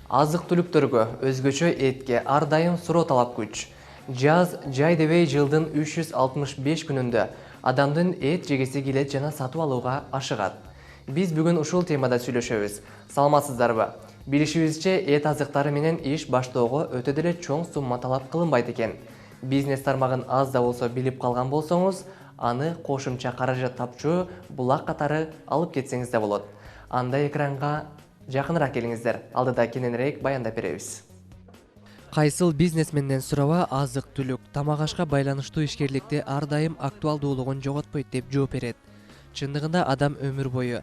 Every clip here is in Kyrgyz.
Азык-түлүктөргө, өзгөчө этке ар дайым суроо талап күч. Жаз жай дебей жылдын 365 күнүндө адамдын эт жегиси келет жана сатып алууга ашыгат. Биз бүгүн ушул темада сүйлөшөбүз. Саламатсыздарбы? Билишибизче, эт азыктары менен иш баштоого өтө деле чоң сумма талап кылынбайт экен. Бизнес тармагын аз да болсо билип калган болсоңуз, аны кошумча каражат тапчу булак катары алып кетсеңиз да болот. Анда экранга жакыныраак келиңиздер, алдыда кененирээк баяндап беребиз. Кайсыл бизнесменден сураба азык-түлүк, тамак-ашка байланыштуу ишкерликти ар дайым актуалдуулугун жоготпойт деп жооп берет. Чындыгында адам өмүр бою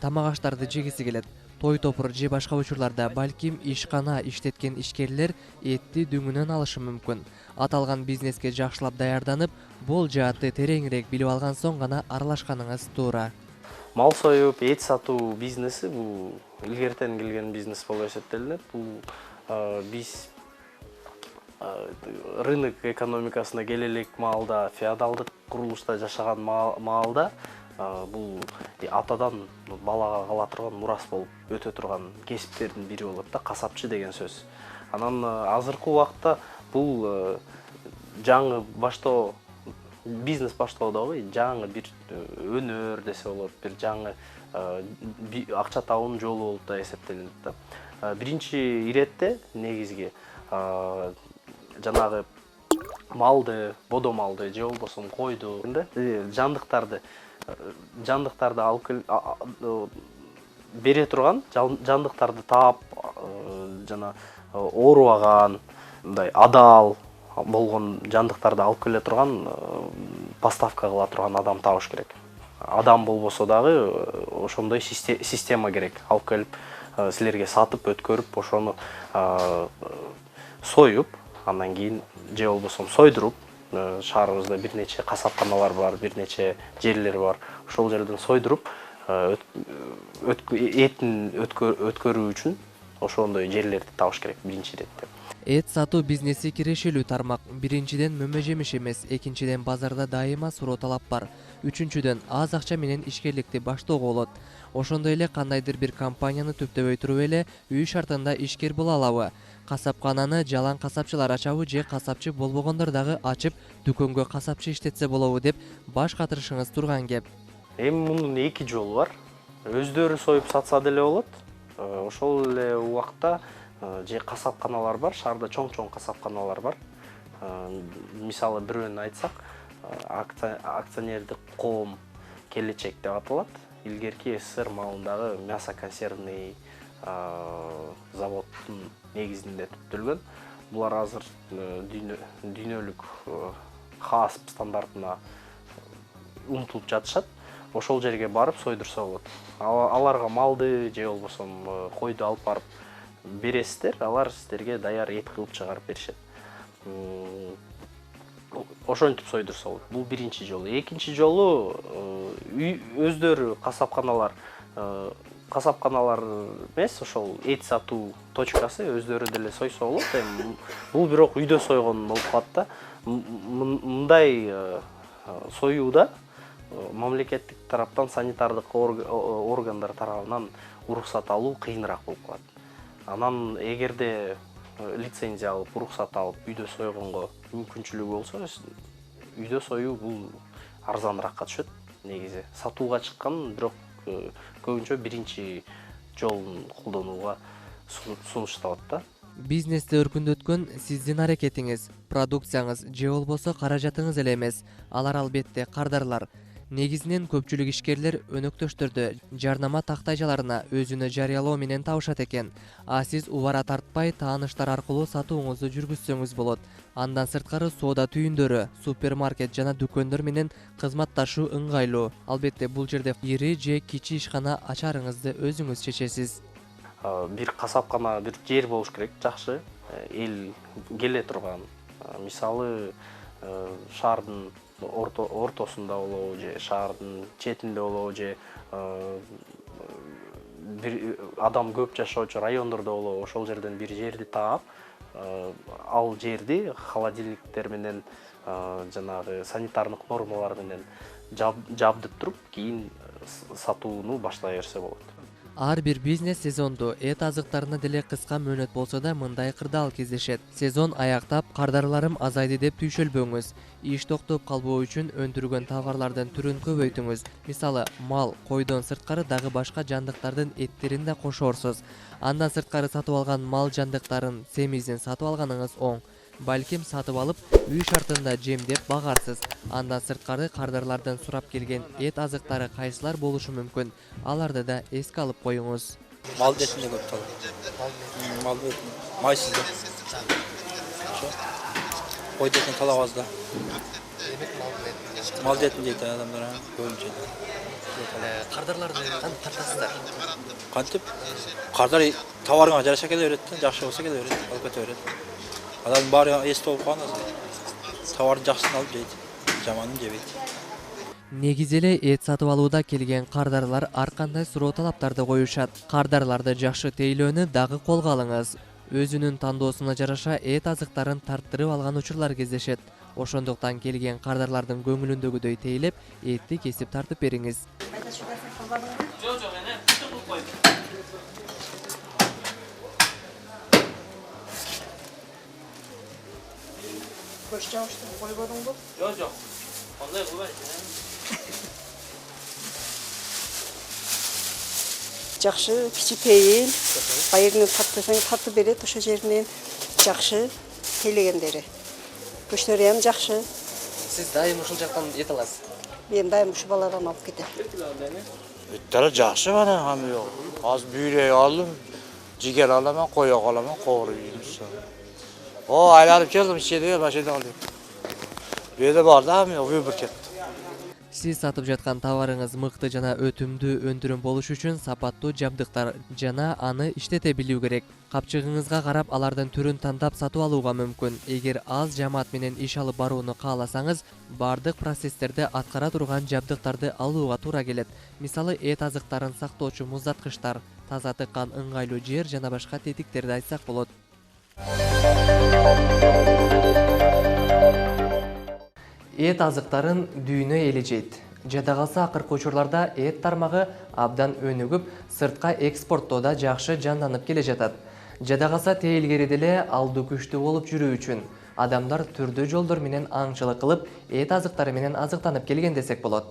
тамак-аштарды жегиси келет. Той топур же башка учурларда балким ишкана иштеткен ишкерлер этти дүңүнөн алышы мүмкүн. Аталган бизнеске жакшылап даярданып, бул жаатты тереңирээк билип алган соң гана аралашканыңыз туура. Мал союп, эт сатуу бизнеси бул илгертен келген бизнес болуп эсептелинет. Бул биз рынок экономикасына келе элек маалда, феодалдык курулушта жашаган маалда бул атадан балага кала турган мурас болуп өтө турган кесиптердин бири болот да, касапчы деген сөз. Анан азыркы убакта бул жаңы баштоо бизнес баштоодогу жаңы бир өнөр десе болот, бир жаңы акча табуунун жолу болуп да эсептелинет да. Биринчи иретте негизги жанагы малды, бодо малды же болбосо койду, жандыктарды алып бере турган, жандыктарды таап, жана оорубаган, мындай адал болгон жандыктарды алып келе турган, поставка кыла турган адам табыш керек. Адам болбосо дагы ошондой система керек. Алып келип силерге сатып өткөрүп, ошону союп, андан кийин же болбосо сойдуруп, шаарыбызда бир нече касапканалар бар, бир нече жерлер бар. Ошол жерден сойдуруп, этин өткөрүү үчүн ошондой жерлерди табыш керек биринчи иретте. Эт сатуу бизнеси кирешелүү тармак. Биринчиден мөмө жемиш эмес, экинчиден базарда дайыма суроо талап бар. Үчүнчүдөн аз акча менен ишкерликти баштоого болот. Ошондой эле кандайдыр бир компанияны түптөбөй туруп эле үй шартында ишкер боло алабы? Касапкананы жалаң касапчылар ачабы же касапчы болбогондор дагы ачып, дүкөнгө касапчы иштетсе болобу деп баш катырышыңыз турган кеп. Эми мунун эки жолу бар. Өздөрү союп сатса деле болот. Ошол эле убакта же касапканалар бар, шаарда чоң касапканалар бар. Мисалы бирөөнү айтсак, акционердик коом Келечек деп аталат. Илгерки СССР маалындагы мясо консервный заводдун негизинде түптөлгөн. Булар азыр дүйнөлүк ХАСП стандартына умтулуп жатышат. Ошол жерге барып сойдурса болот. Аларга малды же болбосо койду алып барып бересиздер, алар сиздерге даяр эт кылып чыгарып беришет. Ошентип сойдурса болот. Бул биринчи жолу. Экинчи жолу өздөрү касапканалар эмес, ошол эт сатуу точкасы өздөрү деле сойсо болот. Бул бирок үйдө сойгон болуп калат да. Мындай союуда мамлекеттик тараптан, санитардык органдар тарабынан уруксат алуу кыйыныраак болуп калат. Анан эгерде лицензия алып, уруксат алып, үйдө сойгонго мүмкүнчүлүгү болсо, үйдө союу бул арзаныраакка түшөт негизи. Сатууга чыккан, бирок көбүнчө биринчи жолун колдонууга сунушталат да. Бизнести өркүндөткөн сиздин аракетиңиз, продукцияңыз же болбосо каражатыңыз эле эмес. Алар албетте кардарлар. Негизинен көпчүлүк ишкерлер өнөктөштөрдү жарнама тактайжаларына өзүнө жарыялоо менен табышат экен. Сиз убара тартпай тааныштар аркылуу сатууңузду жүргүзсөңүз болот. Андан сырткары соода түйүндөрү, супермаркет жана дүкөндөр менен кызматташуу ыңгайлуу. Албетте бул жерде ири же кичи ишкана ачарыңызды өзүңүз чечесиз. Бир касапкана, бир жер болуш керек, жакшы, эл келе турган. Мисалы, шаардын ортосунда болобу же шаардын четинде болобу же бир адам көп жашоочу райондордо болобу ошол жерден бир жерди таап, ал жерди холодильниктер менен жанагы санитардык нормалар менен жабдып туруп, кийин сатууну баштай берсе болот. Ар бир бизнес сезонду эт азыктарына деле кыска мөөнөт болсо да мындай кырдаал кездешет. Сезон аяктап, кардарларым азайды деп түйшөлбөңүз. Иш токтоп калбоо үчүн өндүргөн товарлардын түрүн көбөйтүңүз. Мисалы, мал, койдон сырткары дагы башка жандыктардын эттерин да кошорсуз. Андан сырткары сатып алган мал жандыктарын, семизин сатып алганыңыз оң. Балким сатып алып, үй шартында жемдеп багарсыз. Андан сырткары кардарлардан сурап келген эт азыктары кайсылар болушу мүмкүн? Аларды да эске алып коюңуз. Мал етінде көп талап. Мал етін майсыз да. Қой етін талап аз да. Мал етін дейді адамдар көбінше. Кардарларды кантип тартасыздар? Кантип? Қардар товарыңа жараша келе береді, жақсы болса келе береді, алып кете береді. Адам бары ес толып қалған товардың жақсысын алып жейді, жаманын жебейді. Негиз эле эт сатып алууда келген кардарлар ар кандай суроо талаптарды коюшат. Кардарларды жакшы тейлөөнү дагы колго алыңыз. Өзүнүн тандоосуна жараша эт азыктарын тарттырып алган учурлар кездешет. Ошондуктан келген кардарлардын көңүлүндөгүдөй тейлеп, этти кесип тартып бериңиз. Жақшы, кичипейил, байырынан тартпасаң тартып берет, ошо жеринен жакшы тейлегендери. Көчтөрү ham жакшы. Сиз дайым ушул жактан эт аласыз. Мен дайым ушу балардан алып кетем. Эттер жакшы мана хамы жок. Азыр бүйрөк алдым, жигер аламын, коёк аламын, коору жеймиз. О, айланып келдим, ичеде машина алдым. Бүйдө бар да хамы жок, выбор кетти. Сиз сатып жаткан товарыңыз мыкты жана өтүмдүү өндүрүм болуш үчүн сапаттуу жабдыктар жана аны иштете билүү керек. Капчыгыңызга карап алардын түрүн тандап сатып алууга мүмкүн. Эгер аз жамаат менен иш алып барууну кааласаңыз, бардык процесстерди аткара турган жабдыктарды алууга туура келет. Мисалы, эт азыктарын сактоочу муздаткычтар, таза тыккан ыңгайлуу жер жана башка тетиктерди айтсак болот. Эт азыктарын дүйнө эли жейт. Жада калса акыркы учурларда эт тармагы абдан өнүгүп, сыртка экспорттоодо жакшы жанданып келе жатат. Жада калса тейлгери деле алдуу күчтүү болуп жүрүү үчүн адамдар түрдүү жолдор менен аңчылык кылып, эт азыктары менен азыктанып келген десек болот.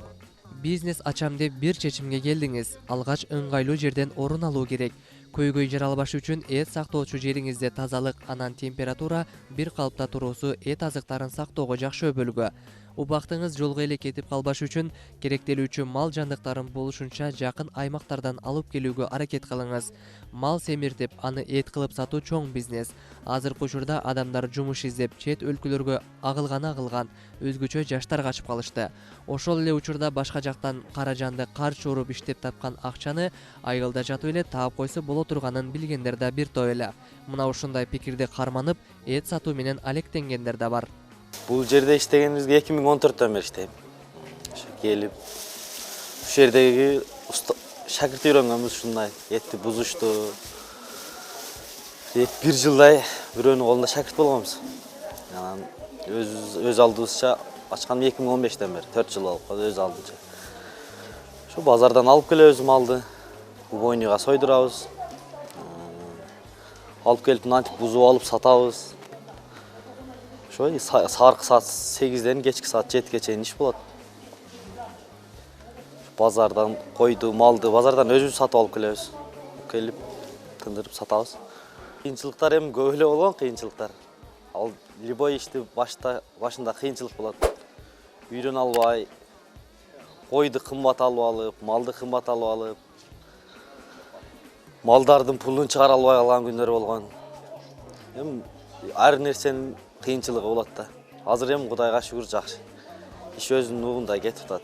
Бизнес ачам деп бир чечимге келдиңиз. Алгач ыңгайлуу жерден орун алуу керек. Көйгөй жаралбаш үчүн эт сактоочу жериңизде тазалык, анан температура бир калыпта туруусу эт азыктарын сактоого жакшы өбөлгө. Убактыңыз жолго эле кетип калбаш үчүн керектелүүчү мал жандыктарын болушунча жакын аймактардан алып келүүгө аракет кылыңыз. Мал семиртип, аны эт кылып сатуу чоң бизнес. Азыркы учурда адамдар жумуш издеп чет өлкөлөргө агылган, өзгөчө жаштар качып калышты. Ошол эле учурда башка жактан каражанды карчы уруп иштеп тапкан акчаны айылда жатып эле таап койсо боло турганын билгендер да бир топ эле. Мына ушундай пикирди карманып, эт сатуу менен алектенгендер да бар. Бул жерде иштегенибизге 2014-төн бери иштейм. Келип, ушул жердеги шакирт үйрөнгөнбүз ушундай. Этти бузушту. Бир жылдай бирөөнүн колунда шакирт болгонбуз. Анан өз алдыбызча ачкан 2015-тен бери 4 жыл болуп калды өз алдыбызча. Ошо базардан алып келебиз малды. Убойнуга сойдурабыз. Алып келип мынтип бузуп алып сатабыз. Ошо саркы саат 8-ден кечки саат 7-ге чейин иш болот. Базардан койду, малды базардан өзүбүз сатып алып келебиз. Келип тындырып сатабыз. Кыйынчылыктар эми көп эле болгон кыйынчылыктар. Ал любой ишти башында кыйынчылык болот. Үйрөнө албай, койду кымбат алып алып, малды кымбат алып алып, малдардын пулун чыгара албай калган күндөр болгон. Эми ар нерсенин кыйынчылыгы болот да. Азыр эми Кудайга шүгүр жакшы. Иш өзүнүн нугунда кетип атат.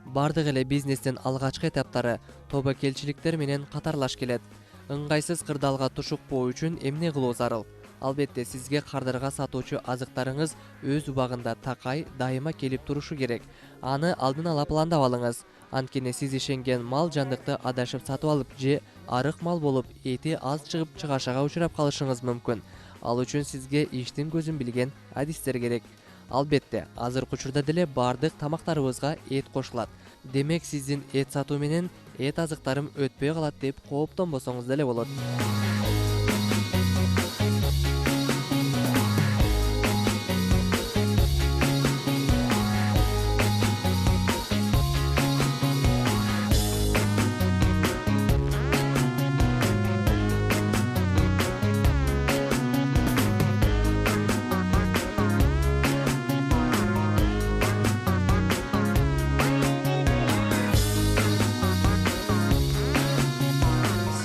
Бардык эле бизнестин алгачкы этаптары тобокелчиликтер менен катарлаш келет. Ыңгайсыз кырдаалга тушукпоо үчүн эмне кылуу зарыл? Албетте сизге кардарга сатуучу азыктарыңыз өз убагында такай, дайыма келип турушу керек. Аны алдын ала пландап алыңыз. Анткени сиз ишенген мал жандыкты адашып сатып алып же арык мал болуп, эти аз чыгып чыгашага учурап калышыңыз мүмкүн. Ал үчүн сизге иштин көзүн билген адистер керек. Албетте, азыркы учурда деле бардык тамактарыбызга эт кошулат. Демек, сиздин эт сатуу менен эт азыктарым өтпөй калат деп кооптонбосоңуз деле болот.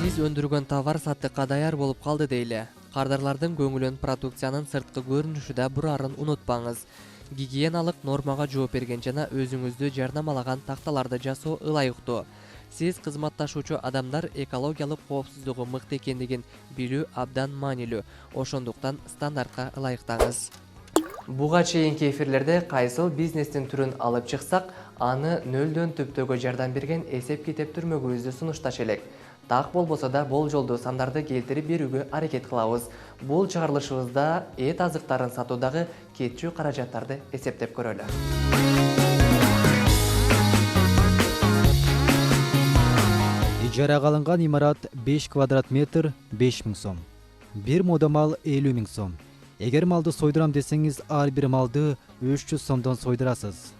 Сиз өндүргөн товар саттыкка даяр болуп калды дейле. Кардарлардын көңүлүн продукциянын сырткы көрүнүшүдө бурарын унутпаңыз. Гигиеналык нормага жооп берген жана өзүңүздү жарнамалаган такталарды жасоо ылайыктуу. Сиз кызматташуучу адамдар экологиялык коопсуздугу мыкты экендигин билүү абдан маанилүү. Ошондуктан стандартка ылайыктаңыз. Буга чейинки эфирлерде кайсыл бизнестин түрүн алып чыксак, аны нөлдөн түптөөгө жардам берген эсеп китеп түрмөгүбүздү сунушташ элек. Так болбосо да болжолдуу сандарды келтирип берүүгө аракет кылабыз. Бул чыгарылышыбызда эт азыктарын сатуудагы кетчү каражаттарды эсептеп көрөлү. Ижарага алынган имарат 5 квадрат метр 5000 сом. Бир мода мал 50 000 сом. Эгер малды сойдурам десеңиз, ар бир малды 300 сомдон сойдурасыз.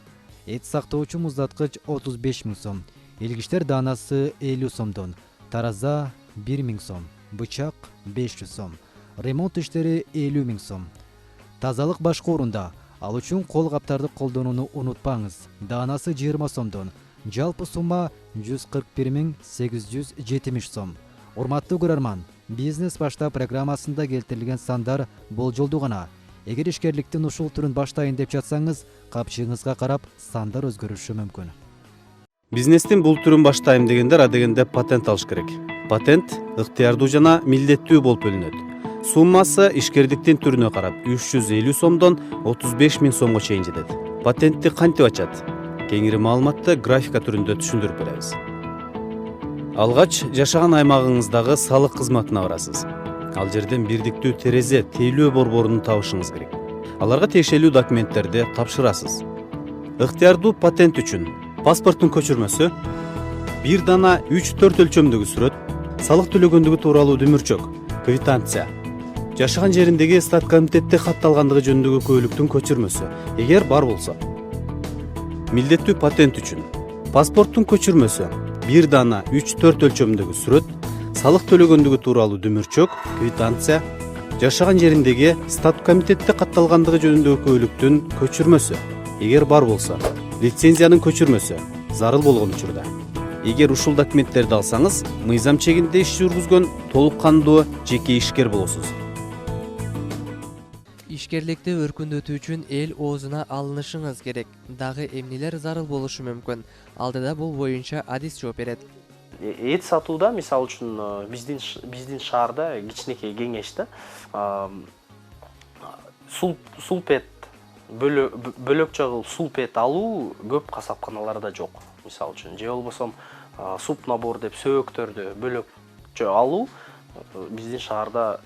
Эт сактоочу муздаткыч 35 000 сом. Илгиштер даанасы 50 сомдон. Тараза 1000 сом. Бычак 500 сом. Ремонт иштери 50 000 сом. Тазалык башкоорунда. Ал үчүн кол каптарды колдонууну унутпаңыз. Даанасы 20 сомдон. Жалпы сумма 141 870 сом. Урматтуу көрөрман, бизнес башта программасында келтирилген сандар болжолдуу гана. Эгер ишкерликтин ушул түрүн баштайын деп жатсаңыз, капчыгыңызга карап сандар өзгөрүшү мүмкүн. Бизнестин бул түрүн баштайм дегендер адегенде патент алыш керек. Патент ыктыярдуу жана милдеттүү болуп бөлүнөт. Суммасы ишкердиктин түрүнө карап 350 сомдон 35 000 сомго чейин жетет. Патентти кантип ачат? Кеңири маалыматты графика түрүндө түшүндүрүп беребиз. Алгач жашаган аймагыңыздагы салык кызматына барасыз. Ал жерден бирдиктүү терезе тейлөө борборун табышыңыз керек. Аларга тиешелүү документтерди тапшырасыз. Ыктыярдуу патент үчүн паспорттун көчүрмөсү, бир дана 3-4 өлчөмдөгү сүрөт, салык төлөгөндүгү тууралуу дүмүрчөк, квитанция, жашаган жериндеги стат комитетте катталгандыгы жөнүндөгү куәлүктүн көчүрмөсү, эгер бар болсо. Милдеттүү патент үчүн паспорттун көчүрмөсү, бир дана 3-4 өлчөмдөгү сүрөт, салык төлөгөндүгү тууралуу дүмүрчөк, квитанция, жашаган жериндеги стат комитетте катталгандыгы жөнүндөгү куәлүктүн көчүрмөсү, эгер бар болсо. Лицензиянын көчүрмөсү зарыл болгон учурда. Эгер ушул документтерди алсаңыз, мыйзам чегинде иш жүргүзгөн толук кандуу жеке ишкер болосуз. Ишкерликти өркүндөтүү үчүн эл оозуна алынышыңыз керек. Дагы эмнелер зарыл болушу мүмкүн? Алдыда бул боюнча адис жооп берет. Эт сатууда, мисалы үчүн биздин шаарда кичинекей кеңеште сулпет бөлөкчө кылып сулпет алуу көп касапканаларда жок. Мисалы үчүн же болбосо суп набор деп сөөктөрдү бөлөкчө алуу биздин шаарда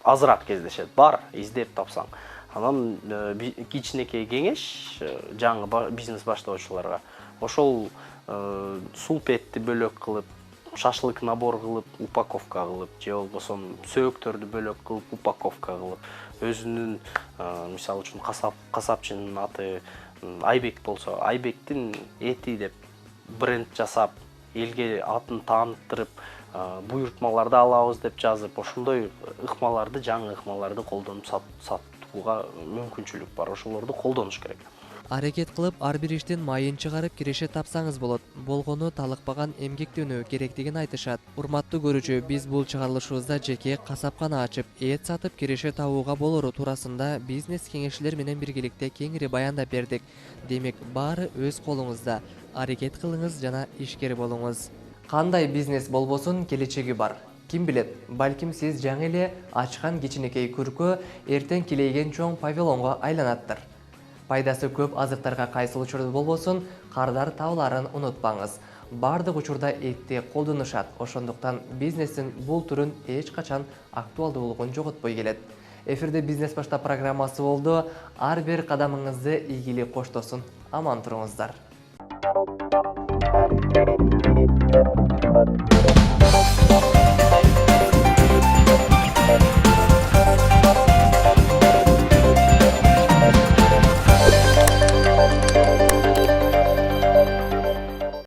азыраак кездешет. Бар, издеп тапсаң. Анан кичинекей кеңеш жаңы бизнес баштоочуларга ошол сулпетти бөлөк кылып, шашлык набор кылып, упаковка кылып, же болбосо сөөктөрдү бөлөк кылып, упаковка кылып, өзүнүн мисалы үчүн касапчынын аты Айбек болсо, Айбектин эти деп бренд жасап, элге атын тааныттырып, буйртмаларды алабыз деп жазып, ошондой ыкмаларды, жаңы ыкмаларды колдонуп сатууга мүмкүнчүлүк бар. Ошолорду колдонуш керек. Аракет кылып ар бир иштин майын чыгарып киреше тапсаңыз болот. Болгону талыкпаган эмгектенүү керектигин айтышат. Урматтуу көрүүчү, биз бул чыгарылышыбызда жеке касапкана ачып, эт сатып киреше табууга болору туурасында бизнес кеңешчилер менен биргеликте кеңири баяндап бердик. Демек, баары өз колуңузда. Аракет кылыңыз жана ишкер болуңуз. Кандай бизнес болбосун, келечеги бар. Ким билет, балким сиз жаңы эле ачкан кичинекей күркө эртең килейген чоң павилонго айланаттыр. Пайдасы көп азыктарга кайсыл учурда болбосун, кардар табыларын унутпаңыз. бардык учурда этти колдонушат. Ошондуктан бизнестин бул түрүн эч качан актуалдуулугун жоготпой келет. Эфирде бизнес башта программасы болду. Ар бир кадамыңызды ийгилик коштосун. Аман туруңуздар.